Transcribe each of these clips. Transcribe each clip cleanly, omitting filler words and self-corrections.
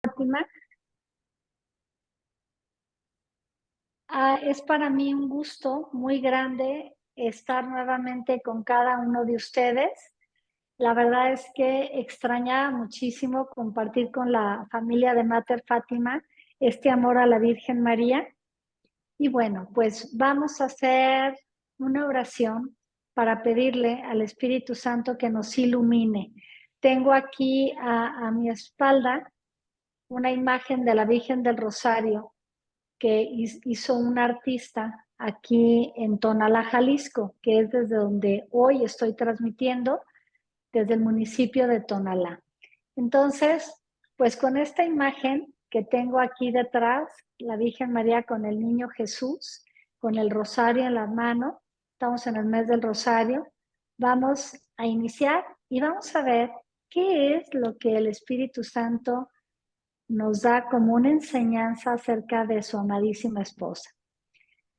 Fátima. Es para mí un gusto muy grande estar nuevamente con cada uno de ustedes. La verdad es que extrañaba muchísimo compartir con la familia de Mater Fátima este amor a la Virgen María. Y bueno, pues vamos a hacer una oración para pedirle al Espíritu Santo que nos ilumine. Tengo aquí a mi espalda una imagen de la Virgen del Rosario que hizo un artista aquí en Tonalá, Jalisco, que es desde donde hoy estoy transmitiendo, desde el municipio de Tonalá. Entonces, pues con esta imagen que tengo aquí detrás, la Virgen María con el niño Jesús, con el rosario en la mano, estamos en el mes del rosario, vamos a iniciar y vamos a ver qué es lo que el Espíritu Santo nos da como una enseñanza acerca de su amadísima esposa.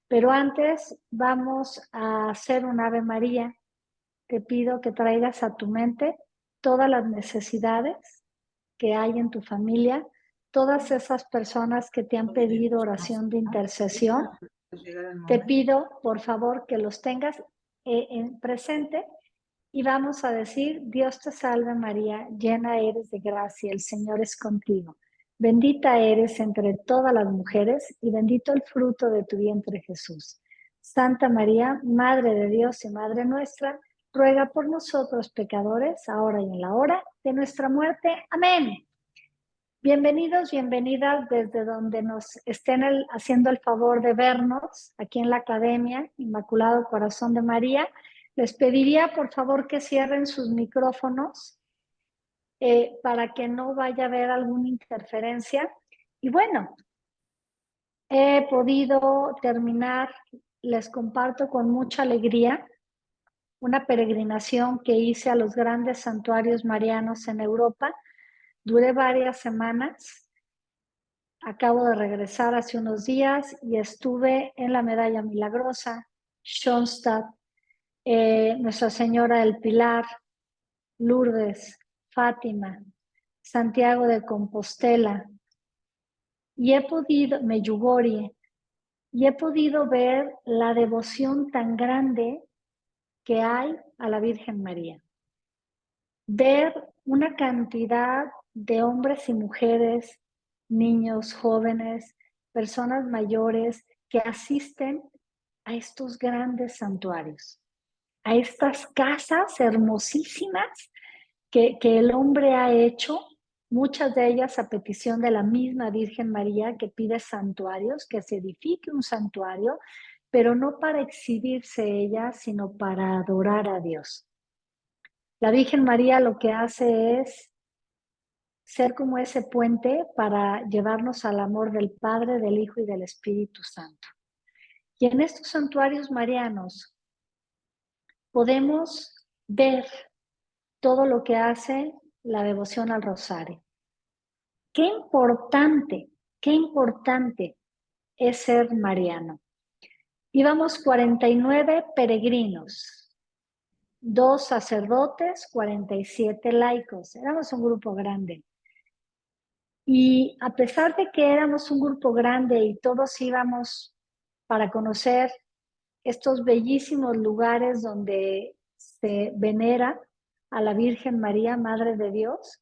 Pero antes vamos a hacer un Ave María. Te pido que traigas a tu mente todas las necesidades que hay en tu familia, todas esas personas que te han pedido oración de intercesión. Te pido, por favor, que los tengas en presente y vamos a decir: Dios te salve María, llena eres de gracia, el Señor es contigo. Bendita eres entre todas las mujeres y bendito el fruto de tu vientre Jesús. Santa María, Madre de Dios y Madre nuestra, ruega por nosotros pecadores, ahora y en la hora de nuestra muerte. Amén. Bienvenidos, bienvenidas desde donde nos estén haciendo el favor de vernos, aquí en la Academia Inmaculado Corazón de María. Les pediría por favor que cierren sus micrófonos para que no vaya a haber alguna interferencia. Y bueno, he podido terminar, les comparto con mucha alegría, una peregrinación que hice a los grandes santuarios marianos en Europa. Duré varias semanas. Acabo de regresar hace unos días y estuve en la Medalla Milagrosa, Schoenstatt, Nuestra Señora del Pilar, Lourdes, Fátima, Santiago de Compostela, y Medjugorje, y he podido ver la devoción tan grande que hay a la Virgen María. Ver una cantidad de hombres y mujeres, niños, jóvenes, personas mayores que asisten a estos grandes santuarios, a estas casas hermosísimas que el hombre ha hecho, muchas de ellas a petición de la misma Virgen María, que pide santuarios, que se edifique un santuario, pero no para exhibirse ella, sino para adorar a Dios. La Virgen María lo que hace es ser como ese puente para llevarnos al amor del Padre, del Hijo y del Espíritu Santo. Y en estos santuarios marianos podemos ver todo lo que hace la devoción al rosario. Qué importante es ser mariano. Íbamos 49 peregrinos, 2 sacerdotes, 47 laicos. Éramos un grupo grande. Y a pesar de que éramos un grupo grande y todos íbamos para conocer estos bellísimos lugares donde se venera a la Virgen María, Madre de Dios,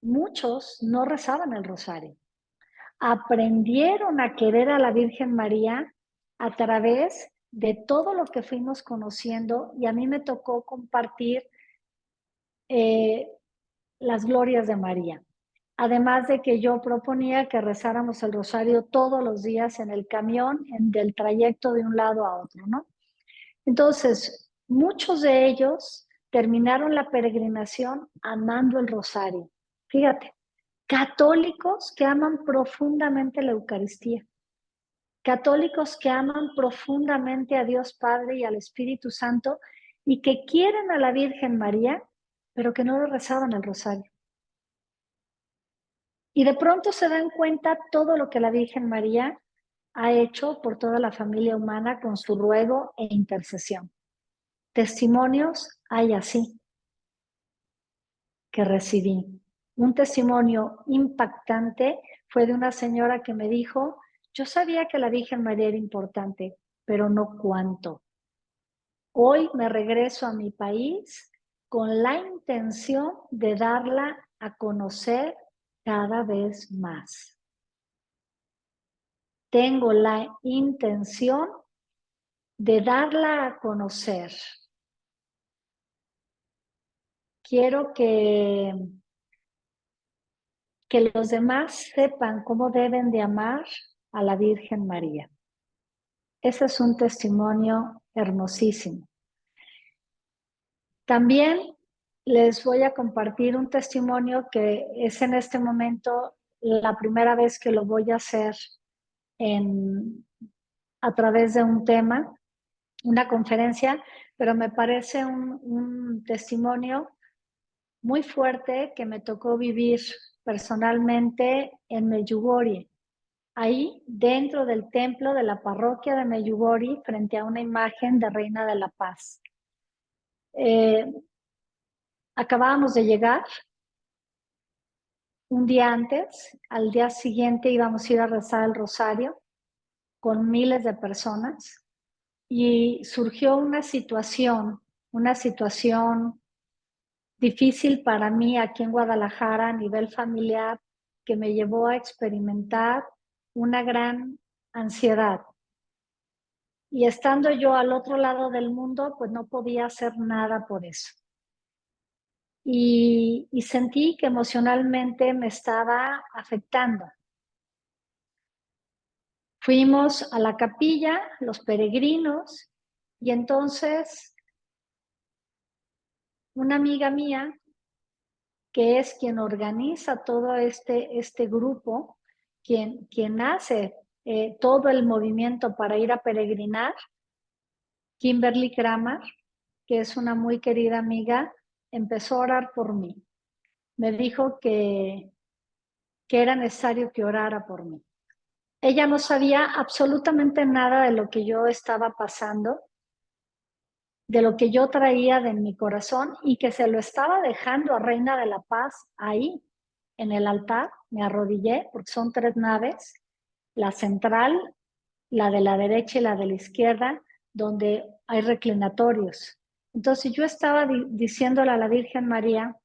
muchos no rezaban el rosario. Aprendieron a querer a la Virgen María a través de todo lo que fuimos conociendo, y a mí me tocó compartir las glorias de María. Además de que yo proponía que rezáramos el rosario todos los días en el camión, del trayecto de un lado a otro, ¿no? Entonces, muchos de ellos terminaron la peregrinación amando el rosario. Fíjate, católicos que aman profundamente la Eucaristía, católicos que aman profundamente a Dios Padre y al Espíritu Santo y que quieren a la Virgen María, pero que no lo rezaban el rosario. Y de pronto se dan cuenta todo lo que la Virgen María ha hecho por toda la familia humana con su ruego e intercesión. Testimonios hay así que recibí. Un testimonio impactante fue de una señora que me dijo, yo sabía que la Virgen María era importante, pero no cuánto. Hoy me regreso a mi país con la intención de darla a conocer cada vez más. Tengo la intención de darla a conocer. Quiero que los demás sepan cómo deben de amar a la Virgen María. Ese es un testimonio hermosísimo. También les voy a compartir un testimonio que es en este momento la primera vez que lo voy a hacer a través de un tema, una conferencia, pero me parece un testimonio muy fuerte que me tocó vivir personalmente en Medjugorje. Ahí, dentro del templo de la parroquia de Medjugorje, frente a una imagen de Reina de la Paz. Acabábamos de llegar un día antes, al día siguiente íbamos a ir a rezar el rosario con miles de personas y surgió una situación difícil para mí aquí en Guadalajara a nivel familiar que me llevó a experimentar una gran ansiedad. Y estando yo al otro lado del mundo, pues no podía hacer nada por eso. Y sentí que emocionalmente me estaba afectando. Fuimos a la capilla, los peregrinos, y entonces una amiga mía, que es quien organiza todo este grupo, quien hace todo el movimiento para ir a peregrinar, Kimberly Kramer, que es una muy querida amiga, empezó a orar por mí. Me dijo que era necesario que orara por mí. Ella no sabía absolutamente nada de lo que yo estaba pasando, de lo que yo traía de mi corazón y que se lo estaba dejando a Reina de la Paz ahí, en el altar. Me arrodillé, porque son 3 naves, la central, la de la derecha y la de la izquierda, donde hay reclinatorios. Entonces yo estaba diciéndole a la Virgen María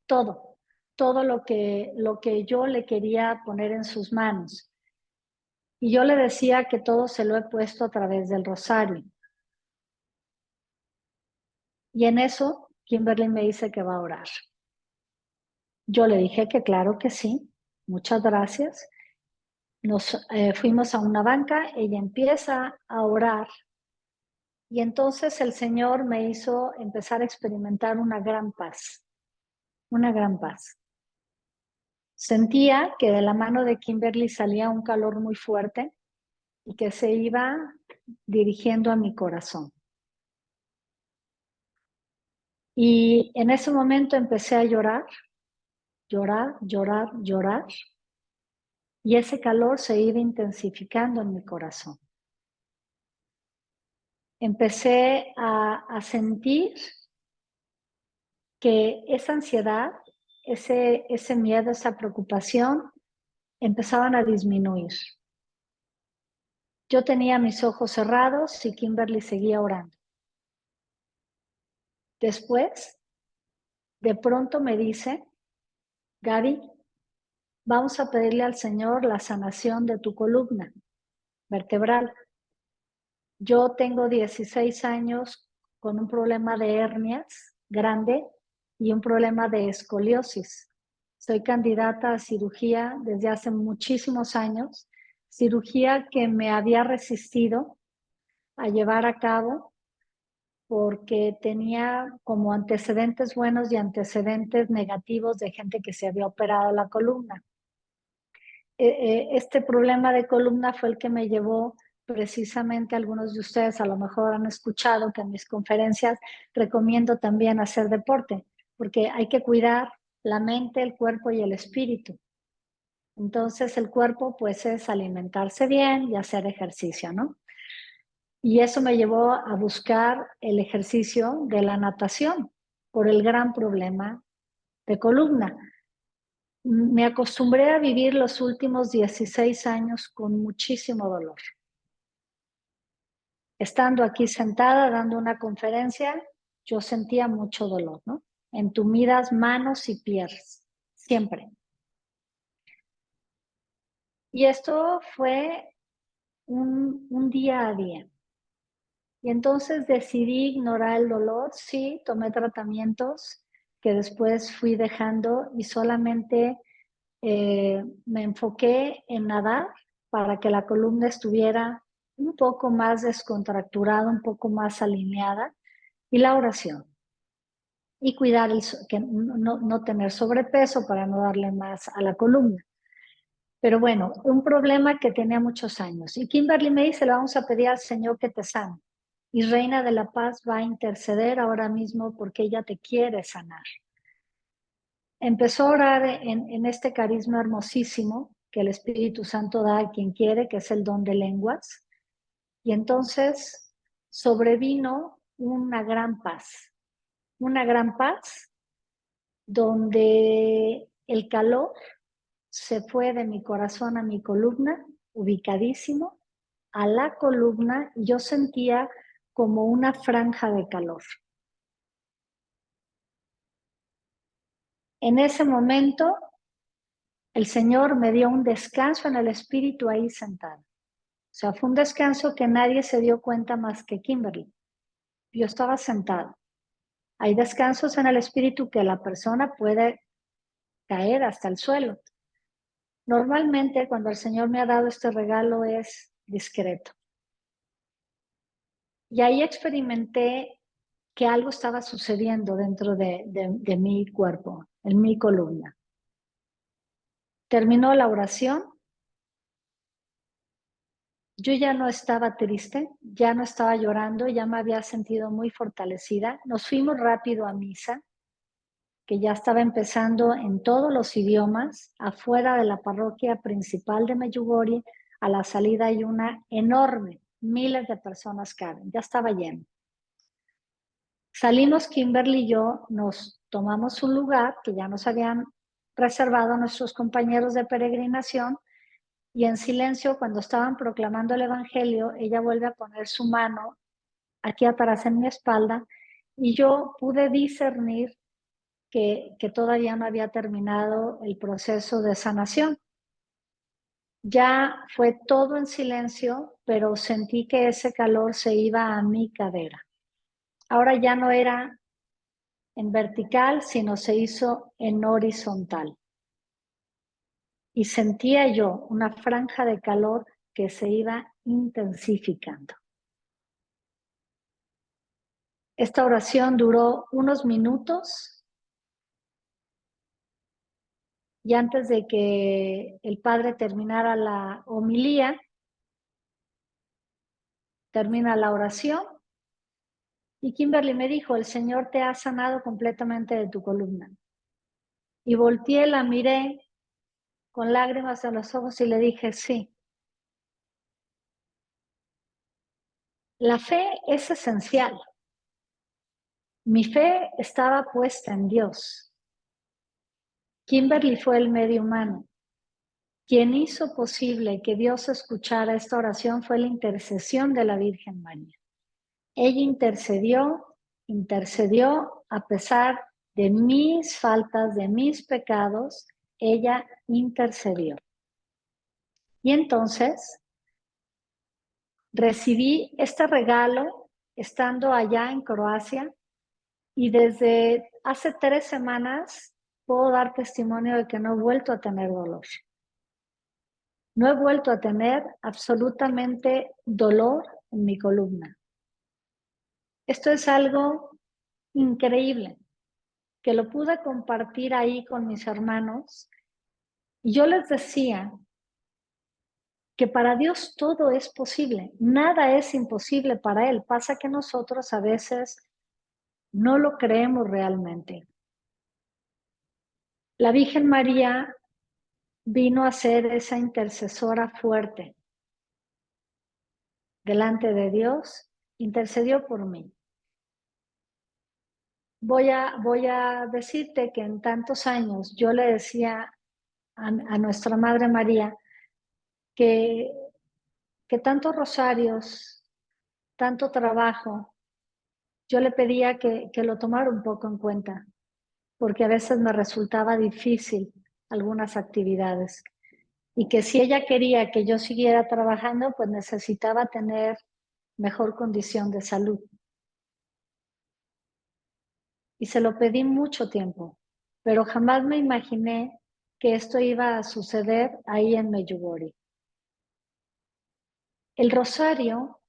todo lo que yo le quería poner en sus manos. Y yo le decía que todo se lo he puesto a través del rosario. Y en eso, Kimberly me dice que va a orar. Yo le dije que claro que sí, muchas gracias. Nos fuimos a una banca, ella empieza a orar y entonces el Señor me hizo empezar a experimentar una gran paz, una gran paz. Sentía que de la mano de Kimberly salía un calor muy fuerte y que se iba dirigiendo a mi corazón. Y en ese momento empecé a llorar, llorar, llorar, llorar. Y ese calor se iba intensificando en mi corazón. Empecé a sentir que esa ansiedad, ese miedo, esa preocupación, empezaban a disminuir. Yo tenía mis ojos cerrados y Kimberly seguía orando. Después, de pronto me dice, Gaby, vamos a pedirle al Señor la sanación de tu columna vertebral. Yo tengo 16 años con un problema de hernias grande y un problema de escoliosis. Soy candidata a cirugía desde hace muchísimos años, cirugía que me había resistido a llevar a cabo porque tenía como antecedentes buenos y antecedentes negativos de gente que se había operado la columna. Este problema de columna fue el que me llevó precisamente, algunos de ustedes a lo mejor han escuchado que en mis conferencias recomiendo también hacer deporte, porque hay que cuidar la mente, el cuerpo y el espíritu. Entonces el cuerpo pues es alimentarse bien y hacer ejercicio, ¿no? Y eso me llevó a buscar el ejercicio de la natación por el gran problema de columna. Me acostumbré a vivir los últimos 16 años con muchísimo dolor. Estando aquí sentada dando una conferencia, yo sentía mucho dolor, ¿no? Entumidas manos y pies, siempre. Y esto fue un día a día. Y entonces decidí ignorar el dolor, sí, tomé tratamientos que después fui dejando y solamente me enfoqué en nadar para que la columna estuviera un poco más descontracturada, un poco más alineada, y la oración. Y cuidar que no tener sobrepeso para no darle más a la columna. Pero bueno, un problema que tenía muchos años. Y Kimberly me dice, le vamos a pedir al Señor que te sane. Y Reina de la Paz va a interceder ahora mismo porque ella te quiere sanar. Empezó a orar en este carisma hermosísimo que el Espíritu Santo da a quien quiere, que es el don de lenguas. Y entonces sobrevino una gran paz donde el calor se fue de mi corazón a mi columna, ubicadísimo, a la columna, y yo sentía como una franja de calor. En ese momento, el Señor me dio un descanso en el espíritu ahí sentado. O sea, fue un descanso que nadie se dio cuenta más que Kimberly. Yo estaba sentada. Hay descansos en el espíritu que la persona puede caer hasta el suelo. Normalmente, cuando el Señor me ha dado este regalo, es discreto. Y ahí experimenté que algo estaba sucediendo dentro de mi cuerpo, en mi columna. Terminó la oración. Yo ya no estaba triste, ya no estaba llorando, ya me había sentido muy fortalecida. Nos fuimos rápido a misa, que ya estaba empezando en todos los idiomas, afuera de la parroquia principal de Medjugorje. A la salida hay una enorme, miles de personas caben, ya estaba lleno. Salimos Kimberly y yo, nos tomamos un lugar que ya nos habían reservado nuestros compañeros de peregrinación, y en silencio, cuando estaban proclamando el Evangelio, ella vuelve a poner su mano aquí atrás en mi espalda, y yo pude discernir que todavía no había terminado el proceso de sanación. Ya fue todo en silencio, pero sentí que ese calor se iba a mi cadera. Ahora ya no era en vertical, sino se hizo en horizontal. Y sentía yo una franja de calor que se iba intensificando. Esta oración duró unos minutos, y antes de que el padre terminara la homilía, termina la oración, y Kimberly me dijo, el Señor te ha sanado completamente de tu columna. Y volteé, la miré con lágrimas en los ojos y le dije, sí. La fe es esencial. Mi fe estaba puesta en Dios. Kimberly fue el medio humano. Quien hizo posible que Dios escuchara esta oración fue la intercesión de la Virgen María. Ella intercedió a pesar de mis faltas, de mis pecados, ella intercedió. Y entonces recibí este regalo estando allá en Croacia, y desde hace 3 semanas puedo dar testimonio de que no he vuelto a tener dolor. No he vuelto a tener absolutamente dolor en mi columna. Esto es algo increíble, que lo pude compartir ahí con mis hermanos. Y yo les decía que para Dios todo es posible, nada es imposible para Él. Pasa que nosotros a veces no lo creemos realmente. La Virgen María vino a ser esa intercesora fuerte delante de Dios, intercedió por mí. Voy a decirte que en tantos años yo le decía a nuestra Madre María que, que tantos rosarios, tanto trabajo, yo le pedía que lo tomara un poco en cuenta, porque a veces me resultaba difícil algunas actividades y que si ella quería que yo siguiera trabajando, pues necesitaba tener mejor condición de salud. Y se lo pedí mucho tiempo, pero jamás me imaginé que esto iba a suceder ahí en Medjugorje. El rosario,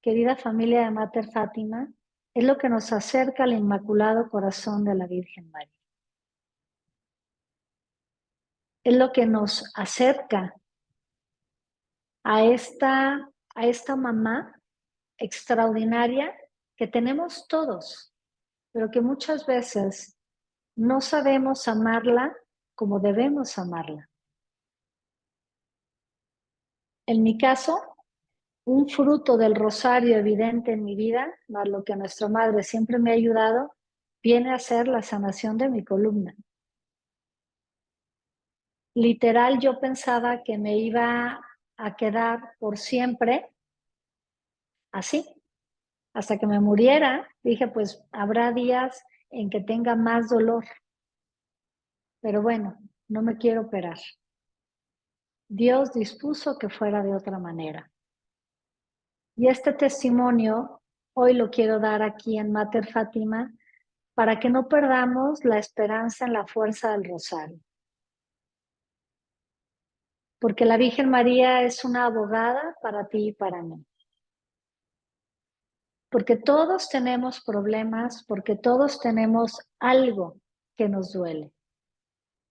querida familia de Mater Fátima, es lo que nos acerca al Inmaculado Corazón de la Virgen María. Es lo que nos acerca a esta mamá extraordinaria que tenemos todos, pero que muchas veces no sabemos amarla como debemos amarla. En mi caso, un fruto del rosario evidente en mi vida, más lo que nuestra madre siempre me ha ayudado, viene a ser la sanación de mi columna. Literal, yo pensaba que me iba a quedar por siempre así, hasta que me muriera. Dije, pues habrá días en que tenga más dolor, pero bueno, no me quiero operar. Dios dispuso que fuera de otra manera. Y este testimonio hoy lo quiero dar aquí en Mater Fátima para que no perdamos la esperanza en la fuerza del rosario. Porque la Virgen María es una abogada para ti y para mí. Porque todos tenemos problemas, porque todos tenemos algo que nos duele,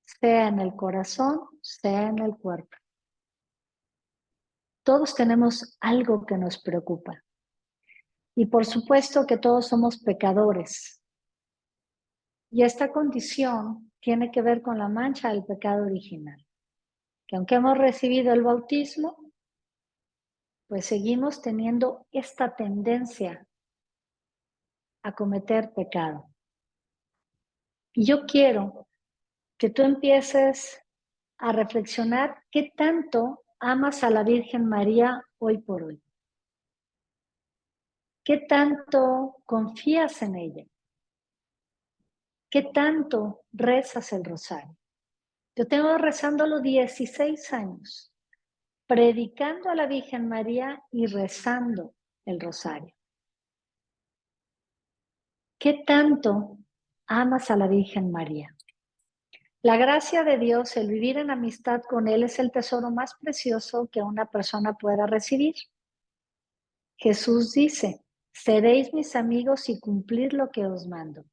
sea en el corazón, sea en el cuerpo. Todos tenemos algo que nos preocupa. Y por supuesto que todos somos pecadores. Y esta condición tiene que ver con la mancha del pecado original. Que aunque hemos recibido el bautismo, pues seguimos teniendo esta tendencia a cometer pecado. Y yo quiero que tú empieces a reflexionar qué tanto amas a la Virgen María hoy por hoy. ¿Qué tanto confías en ella? ¿Qué tanto rezas el rosario? Yo tengo rezándolo 16 años, predicando a la Virgen María y rezando el rosario. ¿Qué tanto amas a la Virgen María? La gracia de Dios, el vivir en amistad con Él, es el tesoro más precioso que una persona pueda recibir. Jesús dice, seréis mis amigos y cumplir lo que os mando.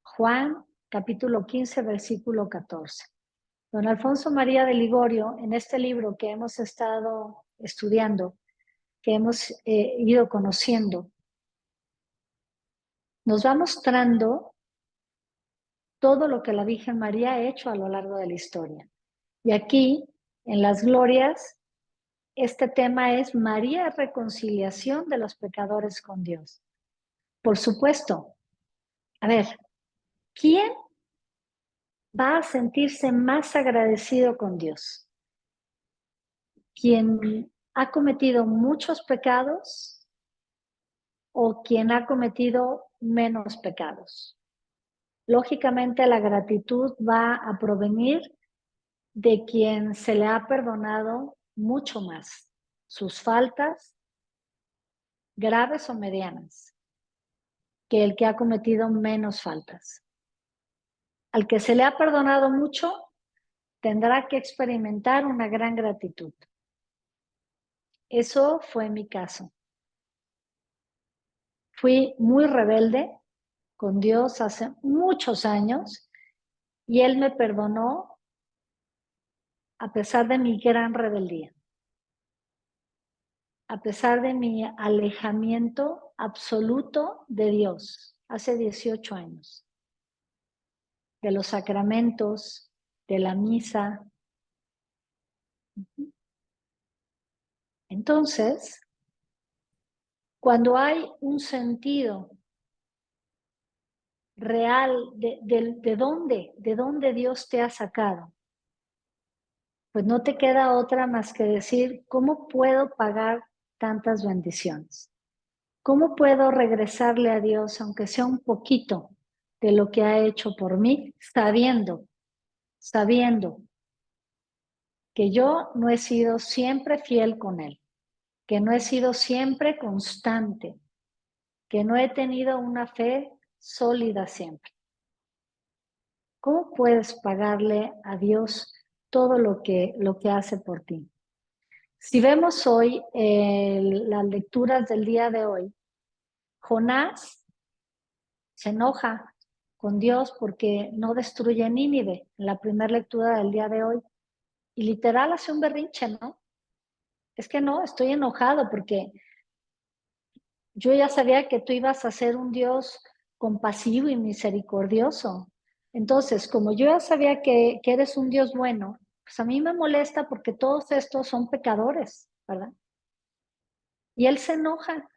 Juan capítulo 15, versículo 14. Don Alfonso María de Ligorio, en este libro que hemos estado estudiando, que hemos ido conociendo, nos va mostrando todo lo que la Virgen María ha hecho a lo largo de la historia. Y aquí, en las glorias, este tema es María, reconciliación de los pecadores con Dios. Por supuesto, a ver, ¿quién va a sentirse más agradecido con Dios? ¿Quien ha cometido muchos pecados o quien ha cometido menos pecados? Lógicamente, la gratitud va a provenir de quien se le ha perdonado mucho más sus faltas, graves o medianas, que el que ha cometido menos faltas. Al que se le ha perdonado mucho, tendrá que experimentar una gran gratitud. Eso fue mi caso. Fui muy rebelde con Dios hace muchos años y Él me perdonó a pesar de mi gran rebeldía, a pesar de mi alejamiento absoluto de Dios hace 18 años, de los sacramentos, de la misa. Entonces, cuando hay un sentido real de dónde Dios te ha sacado, pues no te queda otra más que decir, ¿cómo puedo pagar tantas bendiciones? ¿Cómo puedo regresarle a Dios, aunque sea un poquito de lo que ha hecho por mí, sabiendo que yo no he sido siempre fiel con Él, que no he sido siempre constante, que no he tenido una fe sólida siempre? ¿Cómo puedes pagarle a Dios todo lo que hace por ti? Si vemos hoy las lecturas del día de hoy, Jonás se enoja con Dios porque no destruye Nínive en la primera lectura del día de hoy. Y literal hace un berrinche, ¿no? Es que no, estoy enojado porque yo ya sabía que tú ibas a ser un Dios compasivo y misericordioso. Entonces, como yo ya sabía que eres un Dios bueno, pues a mí me molesta porque todos estos son pecadores, ¿verdad? Y él se enoja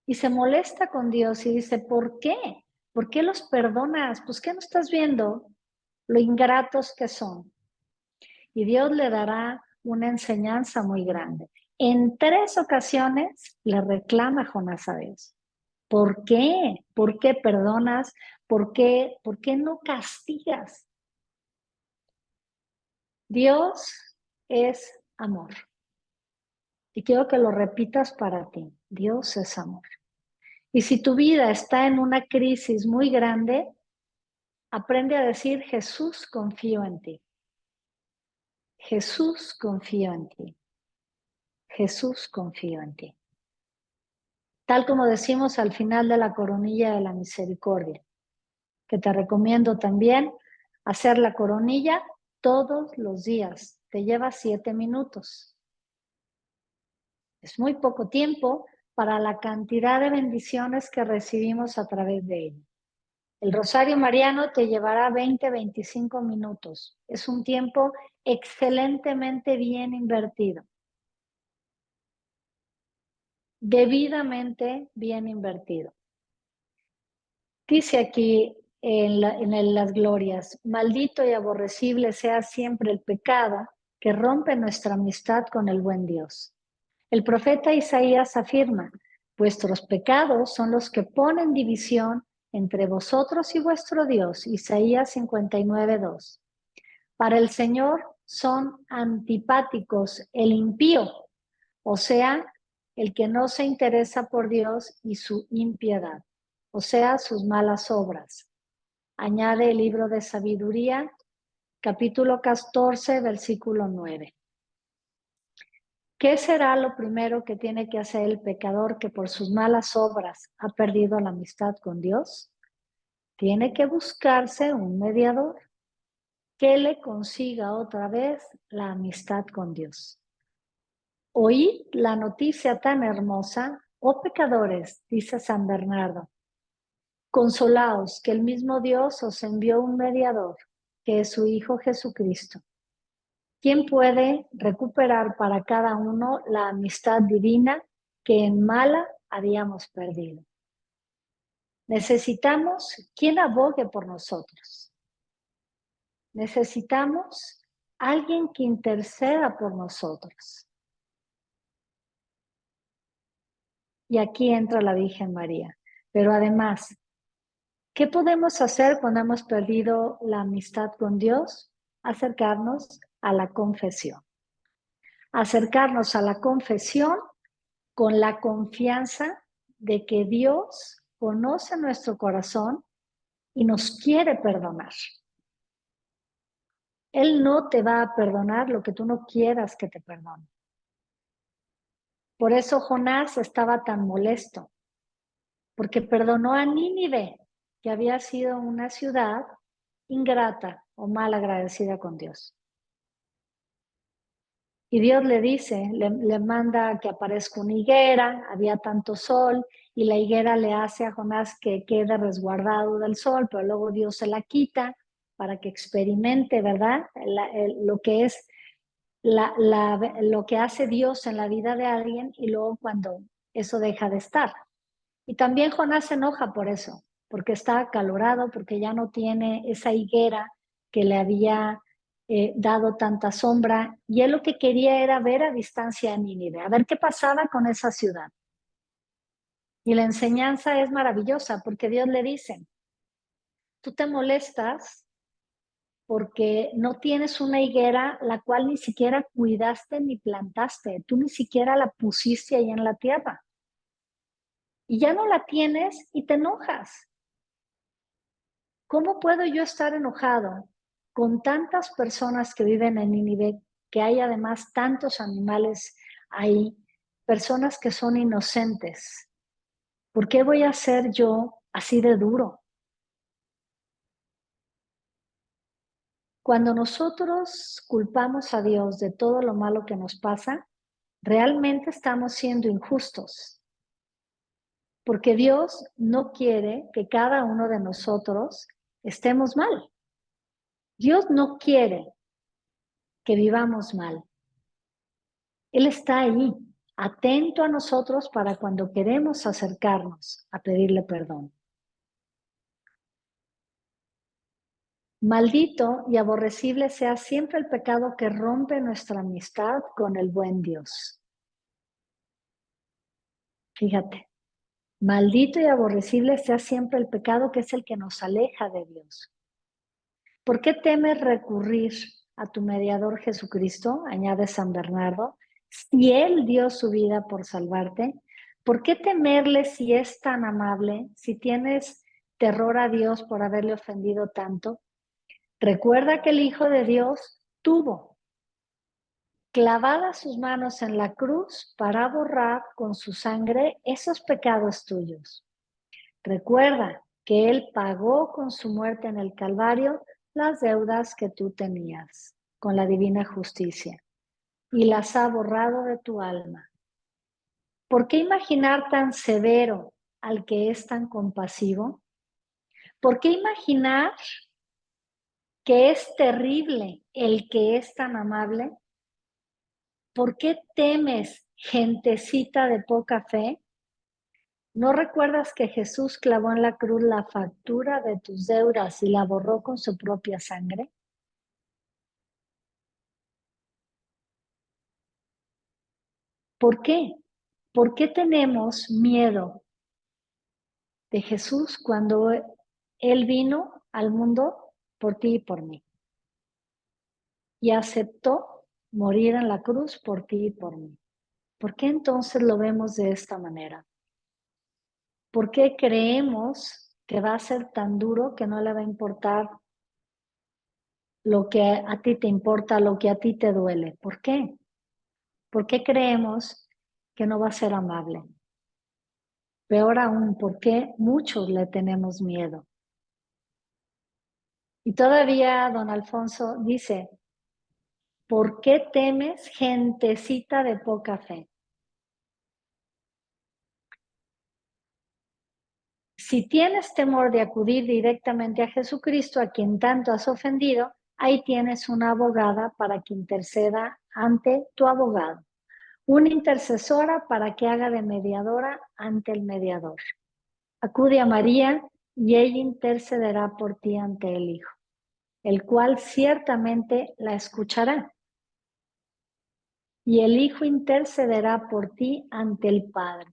y se molesta con Dios y dice, ¿por qué? ¿Por qué los perdonas? Pues ¿qué no estás viendo lo ingratos que son? Y Dios le dará una enseñanza muy grande. En 3 ocasiones le reclama Jonás a Dios. ¿Por qué? ¿Por qué perdonas? Por qué no castigas? Dios es amor. Y quiero que lo repitas para ti. Dios es amor. Y si tu vida está en una crisis muy grande, aprende a decir, Jesús, confío en ti. Jesús, confío en ti. Jesús, confío en ti. Tal como decimos al final de la coronilla de la misericordia, que te recomiendo también hacer la coronilla todos los días. Te lleva 7 minutos. Es muy poco tiempo para la cantidad de bendiciones que recibimos a través de ella. El rosario mariano te llevará 20-25 minutos. Es un tiempo excelentemente bien invertido. Debidamente bien invertido. Dice aquí en las glorias, maldito y aborrecible sea siempre el pecado que rompe nuestra amistad con el buen Dios. El profeta Isaías afirma, vuestros pecados son los que ponen división entre vosotros y vuestro Dios. Isaías 59:2. Para el Señor son antipáticos el impío, o sea, el que no se interesa por Dios y su impiedad, o sea, sus malas obras. Añade el libro de Sabiduría, capítulo 14, versículo 9. ¿Qué será lo primero que tiene que hacer el pecador que por sus malas obras ha perdido la amistad con Dios? Tiene que buscarse un mediador que le consiga otra vez la amistad con Dios. Oíd la noticia tan hermosa, oh pecadores, dice San Bernardo, consolaos que el mismo Dios os envió un mediador, que es su Hijo Jesucristo. ¿Quién puede recuperar para cada uno la amistad divina que en mala habíamos perdido? Necesitamos quien abogue por nosotros. Necesitamos alguien que interceda por nosotros. Y aquí entra la Virgen María. Pero además, ¿qué podemos hacer cuando hemos perdido la amistad con Dios? Acercarnos a la confesión. Acercarnos a la confesión con la confianza de que Dios conoce nuestro corazón y nos quiere perdonar. Él no te va a perdonar lo que tú no quieras que te perdone. Por eso Jonás estaba tan molesto, porque perdonó a Nínive, que había sido una ciudad ingrata o mal agradecida con Dios. Y Dios le dice, le manda que aparezca una higuera, había tanto sol, y la higuera le hace a Jonás que quede resguardado del sol, pero luego Dios se la quita para que experimente, ¿verdad? Lo que es lo que hace Dios en la vida de alguien y luego cuando eso deja de estar. Y también Jonás se enoja por eso, porque está acalorado, porque ya no tiene esa higuera que le había dado tanta sombra, y él lo que quería era ver a distancia a Nínive, a ver qué pasaba con esa ciudad. Y la enseñanza es maravillosa porque Dios le dice, tú te molestas porque no tienes una higuera la cual ni siquiera cuidaste ni plantaste, tú ni siquiera la pusiste ahí en la tierra. Y ya no la tienes y te enojas. ¿Cómo puedo yo estar enojado con tantas personas que viven en Nínive, que hay además tantos animales ahí, personas que son inocentes? ¿Por qué voy a ser yo así de duro? Cuando nosotros culpamos a Dios de todo lo malo que nos pasa, realmente estamos siendo injustos, porque Dios no quiere que cada uno de nosotros estemos mal. Dios no quiere que vivamos mal. Él está ahí, atento a nosotros para cuando queremos acercarnos a pedirle perdón. Maldito y aborrecible sea siempre el pecado que rompe nuestra amistad con el buen Dios. Fíjate, maldito y aborrecible sea siempre el pecado que es el que nos aleja de Dios. ¿Por qué temes recurrir a tu mediador Jesucristo? Añade San Bernardo. Si Él dio su vida por salvarte, ¿por qué temerle si es tan amable, si tienes terror a Dios por haberle ofendido tanto? Recuerda que el Hijo de Dios tuvo clavadas sus manos en la cruz para borrar con su sangre esos pecados tuyos. Recuerda que Él pagó con su muerte en el Calvario las deudas que tú tenías con la divina justicia y las ha borrado de tu alma. ¿Por qué imaginar tan severo al que es tan compasivo? ¿Por qué imaginar que es terrible el que es tan amable? ¿Por qué temes, gentecita de poca fe? ¿No recuerdas que Jesús clavó en la cruz la factura de tus deudas y la borró con su propia sangre? ¿Por qué? ¿Por qué tenemos miedo de Jesús cuando Él vino al mundo por ti y por mí? Y aceptó morir en la cruz por ti y por mí. ¿Por qué entonces lo vemos de esta manera? ¿Por qué creemos que va a ser tan duro que no le va a importar lo que a ti te importa, lo que a ti te duele? ¿Por qué? ¿Por qué creemos que no va a ser amable? Peor aún, ¿por qué muchos le tenemos miedo? Y todavía don Alfonso dice, ¿por qué temes, gentecita de poca fe? Si tienes temor de acudir directamente a Jesucristo, a quien tanto has ofendido, ahí tienes una abogada para que interceda ante tu abogado, una intercesora para que haga de mediadora ante el mediador. Acude a María y ella intercederá por ti ante el Hijo, el cual ciertamente la escuchará. Y el Hijo intercederá por ti ante el Padre,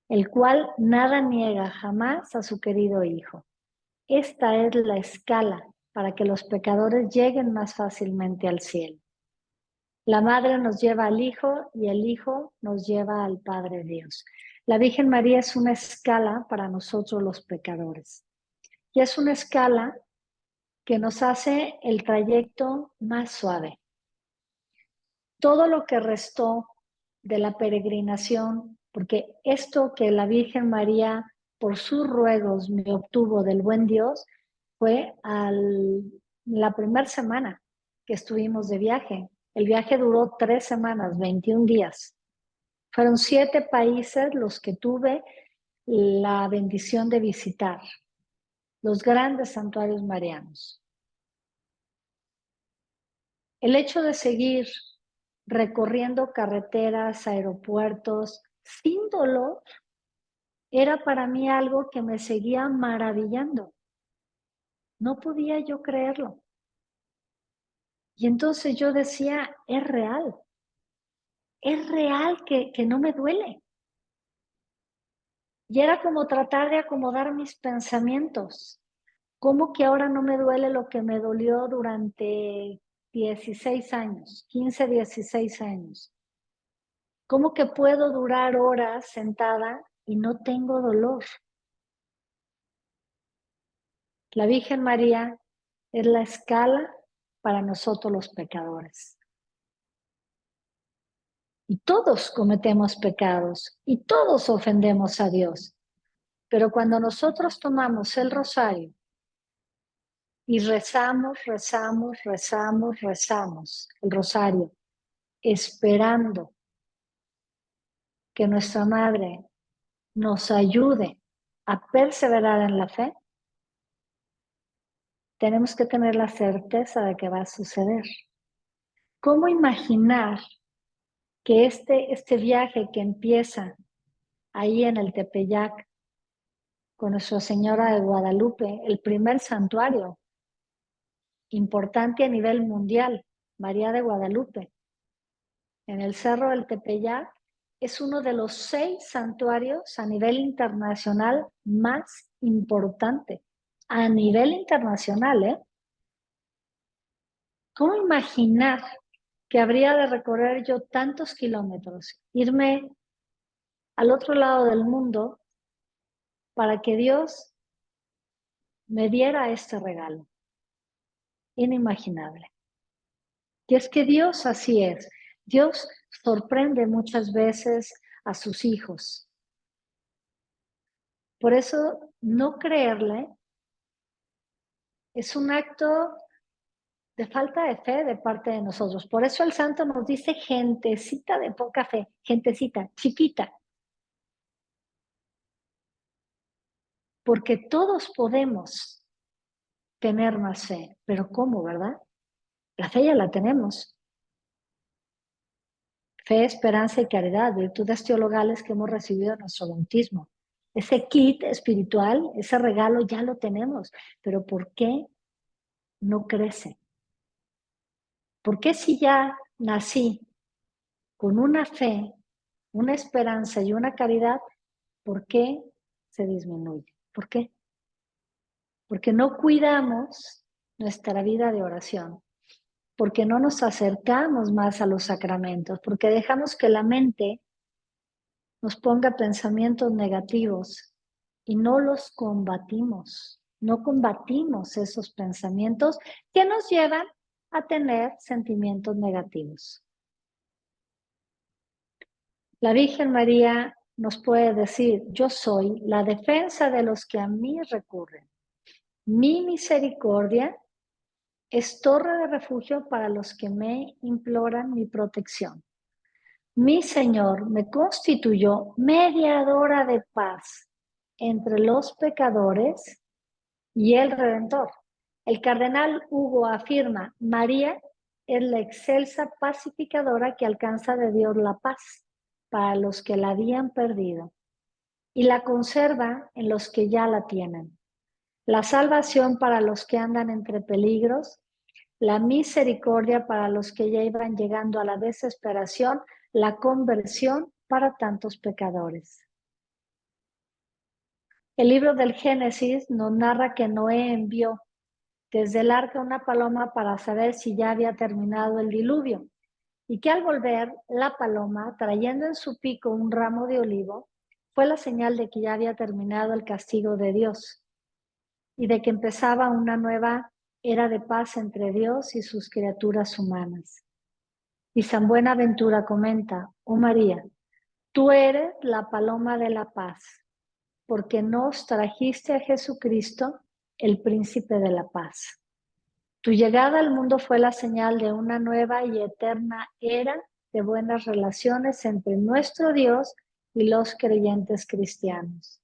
el cual nada niega jamás a su querido Hijo. Esta es la escala para que los pecadores lleguen más fácilmente al cielo. La Madre nos lleva al Hijo y el Hijo nos lleva al Padre Dios. La Virgen María es una escala para nosotros los pecadores. Y es una escala que nos hace el trayecto más suave. Todo lo que restó de la peregrinación, porque esto que la Virgen María por sus ruegos me obtuvo del buen Dios, fue la primera semana que estuvimos de viaje. El viaje duró 3 semanas, 21 días. Fueron 7 países los que tuve la bendición de visitar, los grandes santuarios marianos. El hecho de seguir recorriendo carreteras, aeropuertos, sin dolor, era para mí algo que me seguía maravillando. No podía yo creerlo. Y entonces yo decía, es real que no me duele. Y era como tratar de acomodar mis pensamientos. ¿Cómo que ahora no me duele lo que me dolió durante 16 años, 15, 16 años? ¿Cómo que puedo durar horas sentada y no tengo dolor? La Virgen María es la escala para nosotros los pecadores. Y todos cometemos pecados y todos ofendemos a Dios. Pero cuando nosotros tomamos el rosario y rezamos el rosario, esperando que nuestra Madre nos ayude a perseverar en la fe, tenemos que tener la certeza de que va a suceder. ¿Cómo imaginar que este viaje que empieza ahí en el Tepeyac con Nuestra Señora de Guadalupe, el primer santuario importante a nivel mundial, María de Guadalupe, en el Cerro del Tepeyac, es uno de los 6 santuarios a nivel internacional más importante. A nivel internacional, ¿eh? ¿Cómo imaginar que habría de recorrer yo tantos kilómetros, irme al otro lado del mundo para que Dios me diera este regalo? Inimaginable. Y es que Dios así es. Dios sorprende muchas veces a sus hijos. Por eso no creerle es un acto de falta de fe de parte de nosotros. Por eso el santo nos dice gentecita de poca fe, gentecita, chiquita. Porque todos podemos tener más fe. Pero ¿cómo, verdad? La fe ya la tenemos. Fe, esperanza y caridad, virtudes teologales que hemos recibido en nuestro bautismo. Ese kit espiritual, ese regalo ya lo tenemos. Pero ¿por qué no crece? ¿Por qué si ya nací con una fe, una esperanza y una caridad, por qué se disminuye? ¿Por qué? Porque no cuidamos nuestra vida de oración, porque no nos acercamos más a los sacramentos, porque dejamos que la mente nos ponga pensamientos negativos y no los combatimos, no combatimos esos pensamientos que nos llevan a tener sentimientos negativos. La Virgen María nos puede decir, yo soy la defensa de los que a mí recurren. Mi misericordia es torre de refugio para los que me imploran mi protección. Mi Señor me constituyó mediadora de paz entre los pecadores y el Redentor. El cardenal Hugo afirma, María es la excelsa pacificadora que alcanza de Dios la paz para los que la habían perdido y la conserva en los que ya la tienen. La salvación para los que andan entre peligros, la misericordia para los que ya iban llegando a la desesperación, la conversión para tantos pecadores. El libro del Génesis nos narra que Noé envió desde el arca una paloma para saber si ya había terminado el diluvio y que al volver la paloma, trayendo en su pico un ramo de olivo, fue la señal de que ya había terminado el castigo de Dios y de que empezaba una nueva era de paz entre Dios y sus criaturas humanas. Y San Buenaventura comenta, oh María, tú eres la paloma de la paz, porque nos trajiste a Jesucristo, el príncipe de la paz. Tu llegada al mundo fue la señal de una nueva y eterna era de buenas relaciones entre nuestro Dios y los creyentes cristianos.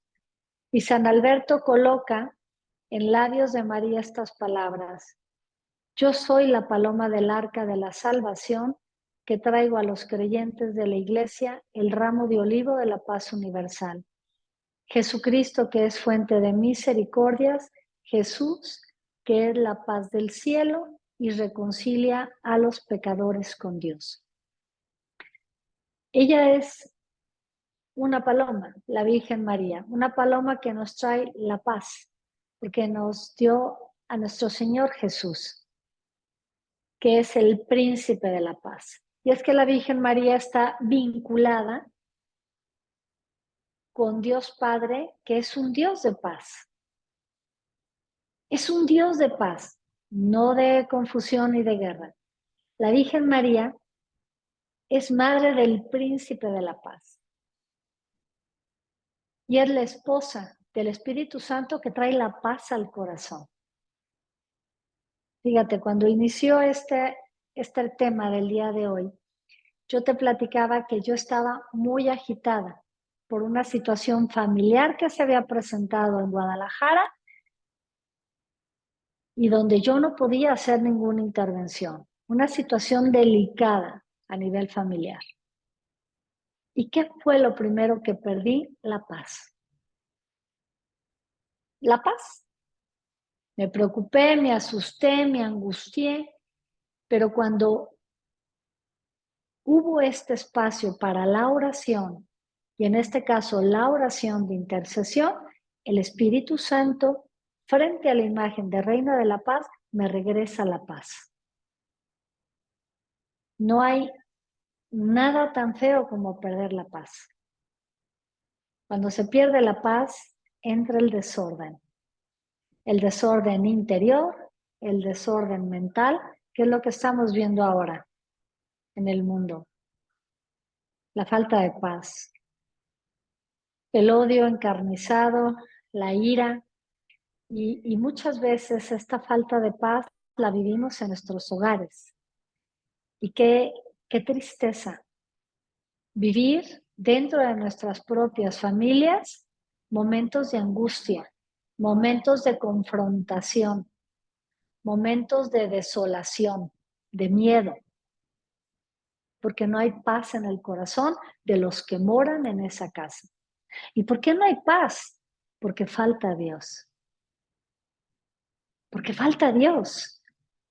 Y San Alberto coloca en labios de María estas palabras, yo soy la paloma del arca de la salvación que traigo a los creyentes de la iglesia el ramo de olivo de la paz universal. Jesucristo que es fuente de misericordias, Jesús que es la paz del cielo y reconcilia a los pecadores con Dios. Ella es una paloma, la Virgen María, una paloma que nos trae la paz, porque nos dio a nuestro Señor Jesús, que es el príncipe de la paz. Y es que la Virgen María está vinculada con Dios Padre, que es un Dios de paz. Es un Dios de paz, no de confusión ni de guerra. La Virgen María es madre del príncipe de la paz. Y es la esposa del Espíritu Santo que trae la paz al corazón. Fíjate, cuando inició este tema del día de hoy, yo te platicaba que yo estaba muy agitada por una situación familiar que se había presentado en Guadalajara y donde yo no podía hacer ninguna intervención. Una situación delicada a nivel familiar. ¿Y qué fue lo primero que perdí? La paz. La paz. Me preocupé, me asusté, me angustié, pero cuando hubo este espacio para la oración, y en este caso la oración de intercesión, el Espíritu Santo, frente a la imagen de Reina de la Paz, me regresa la paz. No hay nada tan feo como perder la paz. Cuando se pierde la paz, entra el desorden interior, el desorden mental, que es lo que estamos viendo ahora en el mundo. La falta de paz, el odio encarnizado, la ira, y muchas veces esta falta de paz la vivimos en nuestros hogares. Y qué tristeza vivir dentro de nuestras propias familias momentos de angustia, momentos de confrontación, momentos de desolación, de miedo, porque no hay paz en el corazón de los que moran en esa casa. ¿Y por qué no hay paz? Porque falta Dios. Porque falta Dios.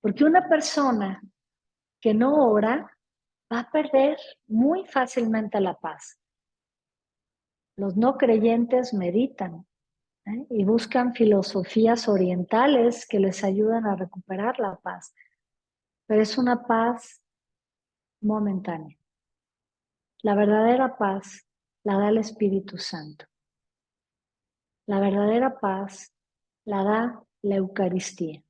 Porque una persona que no ora va a perder muy fácilmente la paz. Los no creyentes meditan, y buscan filosofías orientales que les ayudan a recuperar la paz. Pero es una paz momentánea. La verdadera paz la da el Espíritu Santo. La verdadera paz la da la Eucaristía.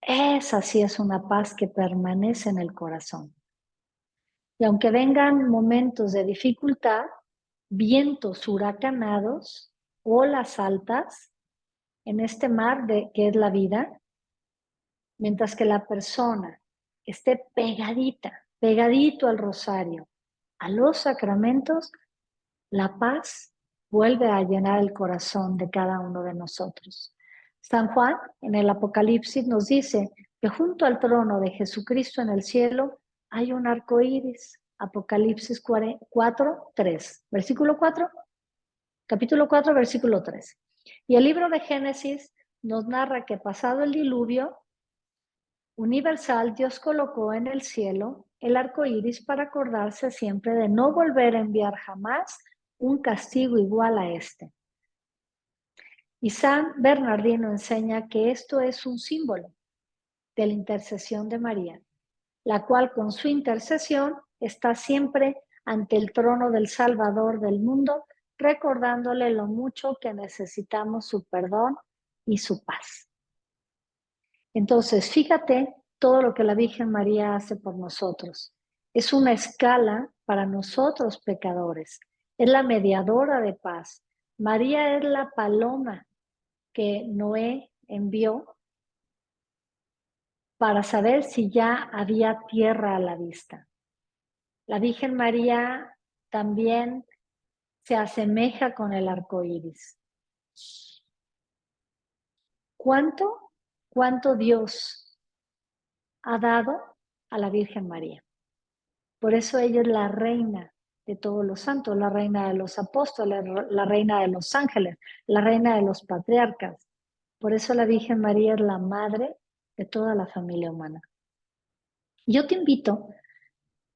Esa sí es una paz que permanece en el corazón. Y aunque vengan momentos de dificultad, vientos huracanados, olas altas en este mar que es la vida, mientras que la persona esté pegadito al rosario, a los sacramentos, la paz vuelve a llenar el corazón de cada uno de nosotros. San Juan, en el Apocalipsis, nos dice que junto al trono de Jesucristo en el cielo hay un arco iris. Apocalipsis 4, 3. Versículo 4, capítulo 4, versículo 3. Y el libro de Génesis nos narra que pasado el diluvio universal, Dios colocó en el cielo el arco iris para acordarse siempre de no volver a enviar jamás un castigo igual a este. Y San Bernardino enseña que esto es un símbolo de la intercesión de María, la cual con su intercesión está siempre ante el trono del Salvador del mundo, recordándole lo mucho que necesitamos su perdón y su paz. Entonces, fíjate todo lo que la Virgen María hace por nosotros. Es una escala para nosotros pecadores. Es la mediadora de paz. María es la paloma que Noé envió para saber si ya había tierra a la vista. La Virgen María también se asemeja con el arco iris. ¿Cuánto Dios ha dado a la Virgen María? Por eso ella es la reina de todos los santos, la reina de los apóstoles, la reina de los ángeles, la reina de los patriarcas. Por eso la Virgen María es la madre de toda la familia humana. Yo te invito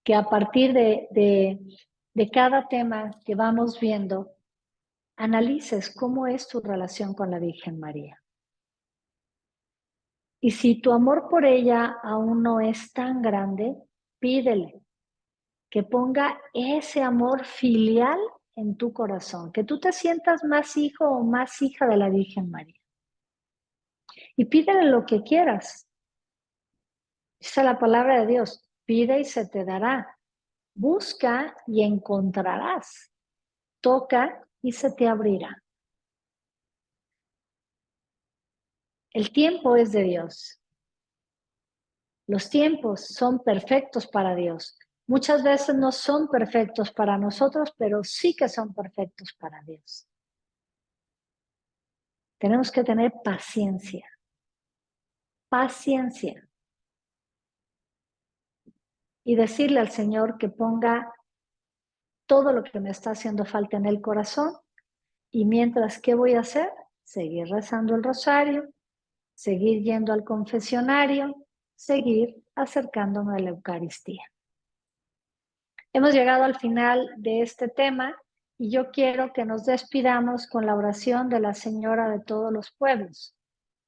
que a partir de cada tema que vamos viendo, analices cómo es tu relación con la Virgen María. Y si tu amor por ella aún no es tan grande, pídele que ponga ese amor filial en tu corazón, que tú te sientas más hijo o más hija de la Virgen María. Y pídele lo que quieras. Dice la palabra de Dios, pide y se te dará. Busca y encontrarás. Toca y se te abrirá. El tiempo es de Dios. Los tiempos son perfectos para Dios. Muchas veces no son perfectos para nosotros, pero sí que son perfectos para Dios. Tenemos que tener paciencia. Paciencia. Y decirle al Señor que ponga todo lo que me está haciendo falta en el corazón. Y mientras, ¿qué voy a hacer? Seguir rezando el rosario, seguir yendo al confesionario, seguir acercándome a la Eucaristía. Hemos llegado al final de este tema y yo quiero que nos despidamos con la oración de la Señora de todos los pueblos.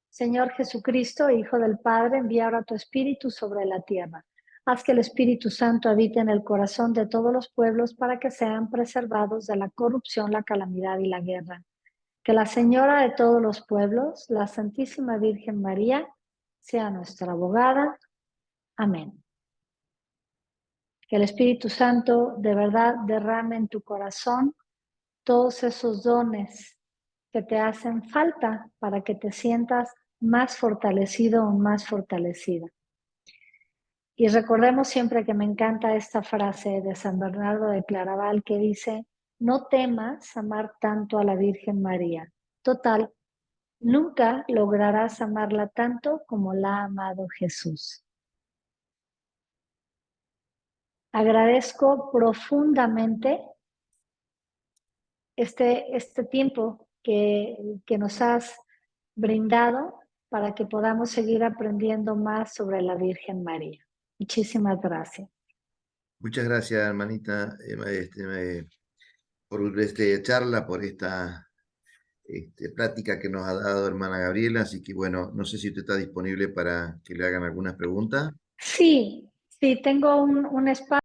Señor Jesucristo, Hijo del Padre, envía ahora tu Espíritu sobre la tierra. Haz que el Espíritu Santo habite en el corazón de todos los pueblos para que sean preservados de la corrupción, la calamidad y la guerra. Que la Señora de todos los pueblos, la Santísima Virgen María, sea nuestra abogada. Amén. Que el Espíritu Santo de verdad derrame en tu corazón todos esos dones que te hacen falta para que te sientas más fortalecido o más fortalecida. Y recordemos siempre que me encanta esta frase de San Bernardo de Claraval que dice, no temas amar tanto a la Virgen María. Total, nunca lograrás amarla tanto como la ha amado Jesús. Agradezco profundamente este tiempo que nos has brindado para que podamos seguir aprendiendo más sobre la Virgen María. Muchísimas gracias. Muchas gracias, hermanita, por esta charla, por esta plática que nos ha dado hermana Gabriela. Así que bueno, no sé si usted está disponible para que le hagan algunas preguntas. Sí, sí, tengo un espacio.